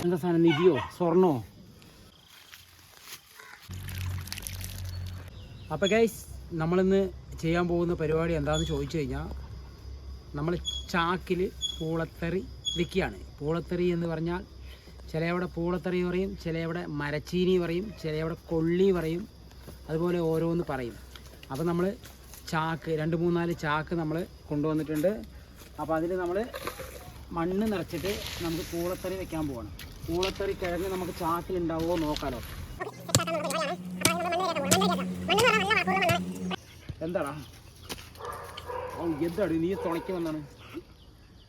എന്താ സാധനം, നിധിയോ സ്വർണ്ണോ? അപ്പോൾ ഗൈസ്, നമ്മളിന്ന് ചെയ്യാൻ പോകുന്ന പരിപാടി എന്താണെന്ന് ചോദിച്ചു കഴിഞ്ഞാൽ, നമ്മൾ ചാക്കിൽ പൂളത്തറി വിൽക്കുകയാണ്. പൂളത്തറി എന്ന് പറഞ്ഞാൽ ചിലവിടെ പൂളത്തറി പറയും, ചിലവിടെ മരച്ചീനി പറയും, ചിലവിടെ കൊള്ളി പറയും, അതുപോലെ ഓരോന്ന് പറയും. അപ്പോൾ നമ്മൾ ചാക്ക് 2-3-4 ചാക്ക് നമ്മൾ കൊണ്ടുവന്നിട്ടുണ്ട്. അപ്പോൾ അതിൽ നമ്മൾ മണ്ണ് നിറച്ചിട്ട് നമുക്ക് പൂളത്തറി വെക്കാൻ പോവാണ്. പൂളത്തറി കിഴങ്ങ് നമുക്ക് ചാക്കിലുണ്ടാവുമോ നോക്കാലോ. എന്താടാ എന്താടി നീ തുണയ്ക്ക് വന്നാണ്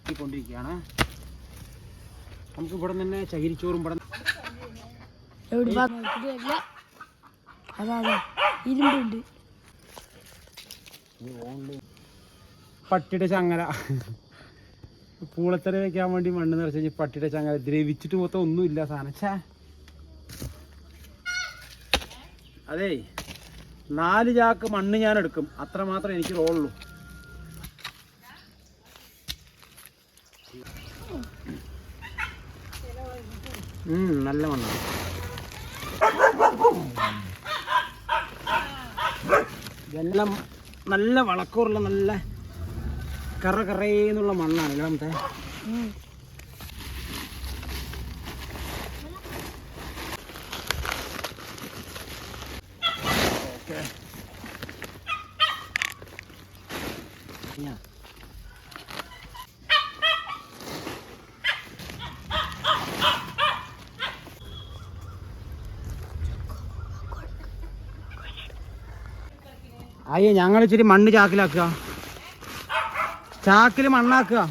ഈ കൊണ്ടിരിക്കുകയാണ്. നമുക്ക് ഇവിടെ തന്നെ ചകിരിച്ചോറും ഇവിടെ പട്ടിയുടെ ചങ്ങല, പൂളത്തറി വെക്കാൻ വേണ്ടി മണ്ണ് നിറച്ച് കഴിഞ്ഞ് പട്ടിയുടെ ചങ്ങല ദ്രവിച്ചിട്ട് മൊത്തം ഒന്നുമില്ല സാധനം. അതേ 4 ചാക്ക് മണ്ണ് ഞാൻ എടുക്കും, അത്ര മാത്രമേ എനിക്ക് റോളുള്ളൂ. നല്ല മണ്ണാണ്. ഇതെല്ലാം നല്ല വളക്കൂറുള്ള നല്ല കറേന്നുള്ള മണ്ണാണ് ഇല്ലാമത്തെ. അയ്യോ, ഞങ്ങൾ ഇച്ചിരി മണ്ണ് ചാക്കിലാക്കുക, ചാക്കിൽ മണ്ണാക്കുക.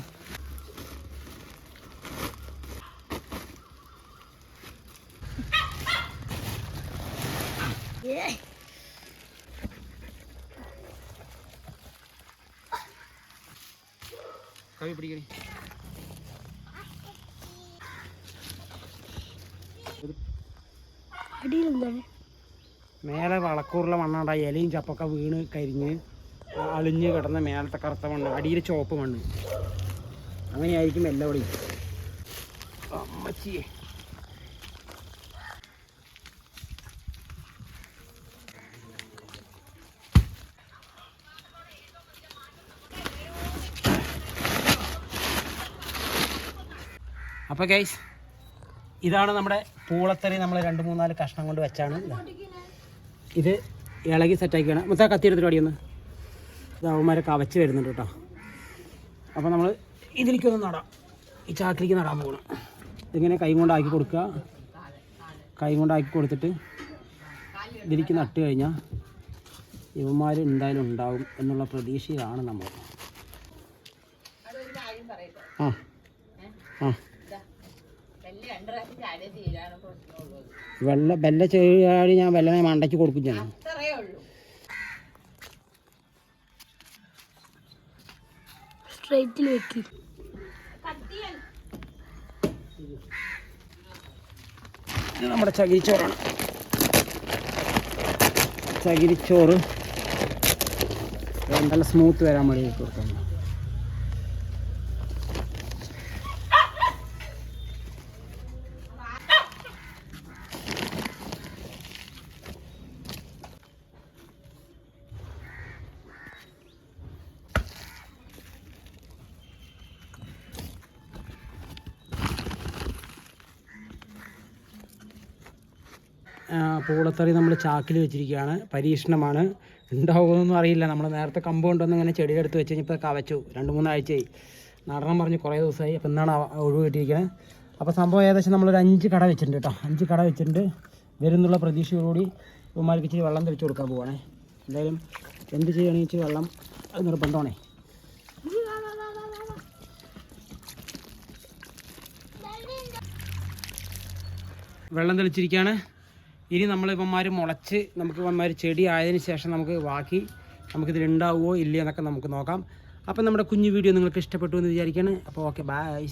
കവി പിടിക്കണേ. മേലെ വളക്കൂറുള്ള മണ്ണാണ്ടായി, ഇലയും ചപ്പൊക്കെ വീണ് കരിഞ്ഞ് അളിഞ്ഞ് കിടന്ന മേലത്തെ കറുത്ത മണ്ണ്, അടിയിൽ ചുവപ്പ് മണ്ണ്. അങ്ങനെയായിരിക്കും എല്ലാവിടെയും. അമ്മച്ചിയെ അപ്പോൾ ഗൈസ്, ഇതാണ് നമ്മുടെ പൂളത്തറി. നമ്മൾ 2-3-4 കഷ്ണം കൊണ്ട് വെച്ചാണ് ഇത് ഇളകി സെറ്റാക്കിയാണ്. മൊത്തം കത്തി എടുത്തിട്ട് അടിയൊന്ന് അവന്മാരെ കവച്ച് വരുന്നുണ്ട് കേട്ടോ. അപ്പോൾ നമ്മൾ ഇതിലേക്കൊന്ന് നടാം, ഈ ചാക്കിലേക്ക് നടാൻ പോകണം. ഇതിങ്ങനെ കൈ കൊണ്ടാക്കി കൊടുക്കുക. കൈ കൊണ്ടാക്കി കൊടുത്തിട്ട് ഇതിലേക്ക് നട്ട് കഴിഞ്ഞാൽ ഇവന്മാർ എന്തായാലും ഉണ്ടാവും എന്നുള്ള പ്രതീക്ഷയിലാണ് നമ്മൾ. ആ ആ ബെല്ല ചാടി ഞാൻ ബെല്ലനെ മണ്ടയ്ക്ക് കൊടുക്കും. ഞാൻ നമ്മുടെ ചകിരിച്ചോറാണ്. ചകിരിച്ചോറ് നല്ല സ്മൂത്ത് വരാൻ വേണ്ടി കൊടുക്കണം. പൂളത്തറി നമ്മൾ ചാക്കിൽ വെച്ചിരിക്കുകയാണ്. പരീക്ഷണമാണ്, ഉണ്ടാവുമെന്നൊന്നും അറിയില്ല. നമ്മൾ നേരത്തെ കമ്പ് കൊണ്ടൊന്നും ഇങ്ങനെ ചെടിയെടുത്ത് വെച്ച് കഴിഞ്ഞപ്പോൾ കവച്ചു. 2-3 ആഴ്ചയായി നടണം പറഞ്ഞ് കുറേ ദിവസമായി. അപ്പോൾ എന്നാണ് ഒഴിവ് കിട്ടിയിരിക്കുന്നത്. അപ്പോൾ സംഭവം ഏകദേശം നമ്മളൊരു 5 കട വെച്ചിട്ടുണ്ട് കേട്ടോ. 5 കട വെച്ചിട്ടുണ്ട്. വരുന്നുള്ള പ്രതീക്ഷയോടുകൂടി ഇവന്മാർക്ക് ഇച്ചിരി വെള്ളം തെളിച്ച് കൊടുക്കാൻ പോവാണേ. എന്തായാലും എന്ത് ചെയ്യുകയാണെങ്കിൽ ഇച്ചിരി വെള്ളം അത് നിർബന്ധമാണേ. വെള്ളം തെളിച്ചിരിക്കുകയാണ്. ഇനി നമ്മളിവന്മാർ മുളച്ച് നമുക്ക് ഇവന്മാർ ചെടി ആയതിനു ശേഷം നമുക്ക് ബാക്കി നമുക്കിതിലുണ്ടാവുമോ ഇല്ലയോ എന്നൊക്കെ നമുക്ക് നോക്കാം. അപ്പം നമ്മുടെ കുഞ്ഞു വീഡിയോ നിങ്ങൾക്ക് ഇഷ്ടപ്പെട്ടു എന്ന് വിചാരിക്കുകയാണ്. അപ്പോൾ ഓക്കെ, ബൈ.